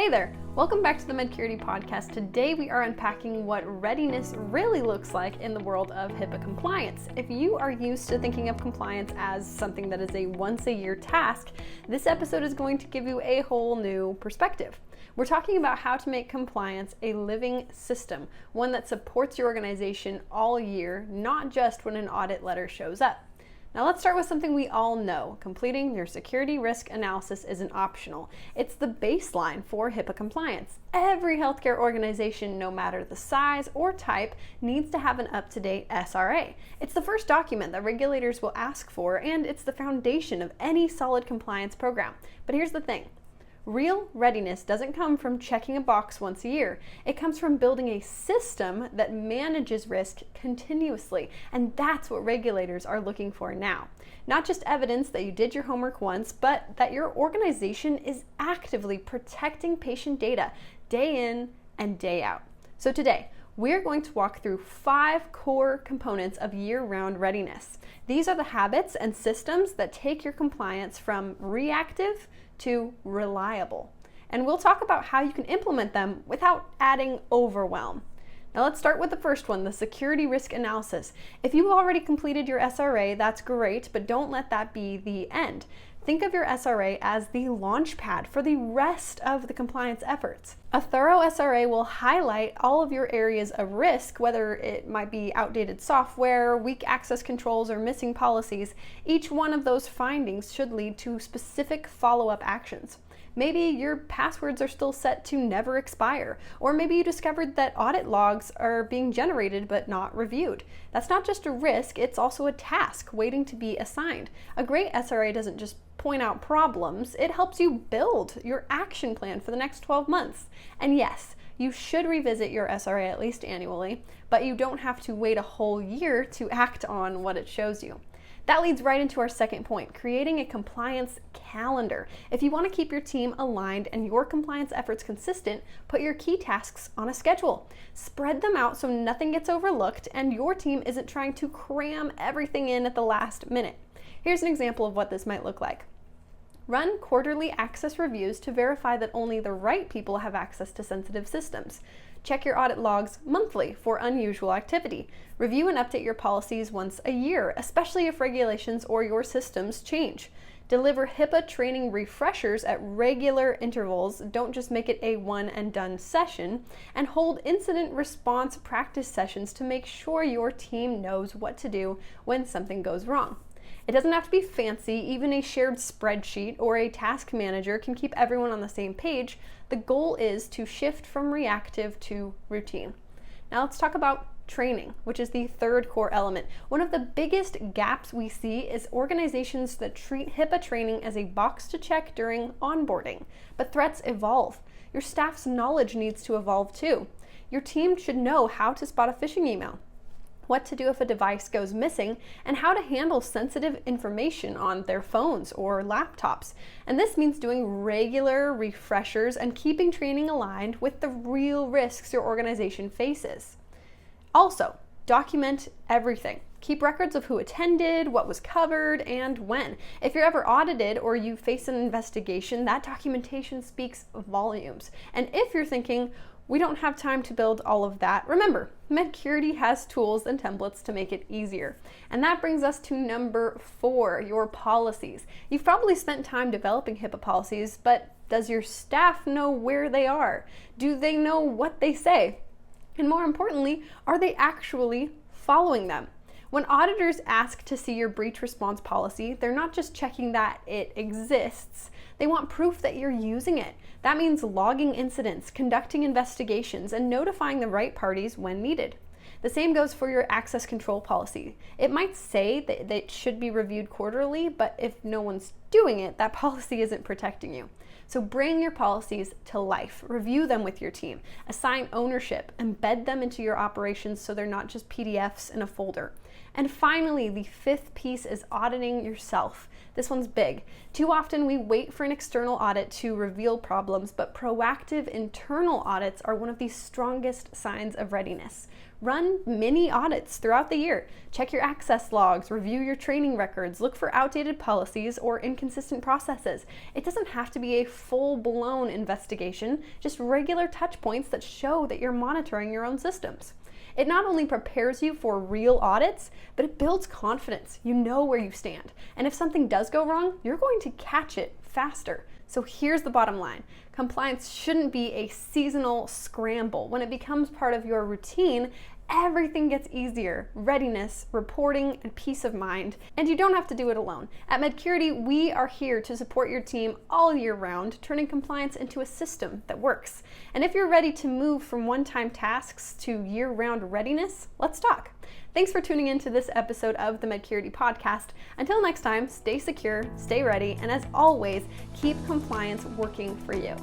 Hey there! Welcome back to the Medcurity podcast. Today we are unpacking what readiness really looks like in the world of HIPAA compliance. If you are used to thinking of compliance as something that is a once-a-year task, this episode is going to give you a whole new perspective. We're talking about how to make compliance a living system, one that supports your organization all year, not just when an audit letter shows up. Now let's start with something we all know. Completing your security risk analysis isn't optional. It's the baseline for HIPAA compliance. Every healthcare organization, no matter the size or type, needs to have an up-to-date SRA. It's the first document that regulators will ask for, and it's the foundation of any solid compliance program. But here's the thing. Real readiness doesn't come from checking a box once a year. It comes from building a system that manages risk continuously, and that's what regulators are looking for now. Not just evidence that you did your homework once, but that your organization is actively protecting patient data day in and day out. So today, we're going to walk through 5 core components of year-round readiness. These are the habits and systems that take your compliance from reactive to reliable. And we'll talk about how you can implement them without adding overwhelm. Now let's start with the first one, the security risk analysis. If you've already completed your SRA, that's great, but don't let that be the end. Think of your SRA as the launch pad for the rest of the compliance efforts. A thorough SRA will highlight all of your areas of risk, whether it might be outdated software, weak access controls, or missing policies. Each one of those findings should lead to specific follow-up actions. Maybe your passwords are still set to never expire, or maybe you discovered that audit logs are being generated but not reviewed. That's not just a risk, it's also a task waiting to be assigned. A great SRA doesn't just point out problems, it helps you build your action plan for the next 12 months. And yes, you should revisit your SRA at least annually, but you don't have to wait a whole year to act on what it shows you. That leads right into our second point, creating a compliance calendar. If you want to keep your team aligned and your compliance efforts consistent, put your key tasks on a schedule. Spread them out so nothing gets overlooked and your team isn't trying to cram everything in at the last minute. Here's an example of what this might look like. Run quarterly access reviews to verify that only the right people have access to sensitive systems. Check your audit logs monthly for unusual activity. Review and update your policies once a year, especially if regulations or your systems change. Deliver HIPAA training refreshers at regular intervals. Don't just make it a one and done session. And hold incident response practice sessions to make sure your team knows what to do when something goes wrong. It doesn't have to be fancy. Even a shared spreadsheet or a task manager can keep everyone on the same page. The goal is to shift from reactive to routine. Now let's talk about training, which is the third core element. One of the biggest gaps we see is organizations that treat HIPAA training as a box to check during onboarding. But threats evolve. Your staff's knowledge needs to evolve too. Your team should know how to spot a phishing email, what to do if a device goes missing, and how to handle sensitive information on their phones or laptops. And this means doing regular refreshers and keeping training aligned with the real risks your organization faces. Also, document everything. Keep records of who attended, what was covered, and when. If you're ever audited or you face an investigation, that documentation speaks volumes. And if you're thinking, we don't have time to build all of that, remember, Medcurity has tools and templates to make it easier. And that brings us to number 4, your policies. You've probably spent time developing HIPAA policies, but does your staff know where they are? Do they know what they say? And more importantly, are they actually following them? When auditors ask to see your breach response policy, they're not just checking that it exists. They want proof that you're using it. That means logging incidents, conducting investigations, and notifying the right parties when needed. The same goes for your access control policy. It might say that it should be reviewed quarterly, but if no one's doing it, that policy isn't protecting you. So bring your policies to life. Review them with your team. Assign ownership. Embed them into your operations so they're not just PDFs in a folder. And finally, the 5th piece is auditing yourself. This one's big. Too often we wait for an external audit to reveal problems, but proactive internal audits are one of the strongest signs of readiness. Run mini audits throughout the year. Check your access logs, review your training records, look for outdated policies or inconsistent processes. It doesn't have to be a full-blown investigation, just regular touch points that show that you're monitoring your own systems. It not only prepares you for real audits, but it builds confidence. You know where you stand. And if something does go wrong, you're going to catch it faster. So here's the bottom line. Compliance shouldn't be a seasonal scramble. When it becomes part of your routine, everything gets easier. Readiness, reporting, and peace of mind. And you don't have to do it alone. At Medcurity, we are here to support your team all year round, turning compliance into a system that works. And if you're ready to move from one-time tasks to year-round readiness, let's talk. Thanks for tuning in to this episode of the Medcurity podcast. Until next time, stay secure, stay ready, and as always, keep compliance working for you.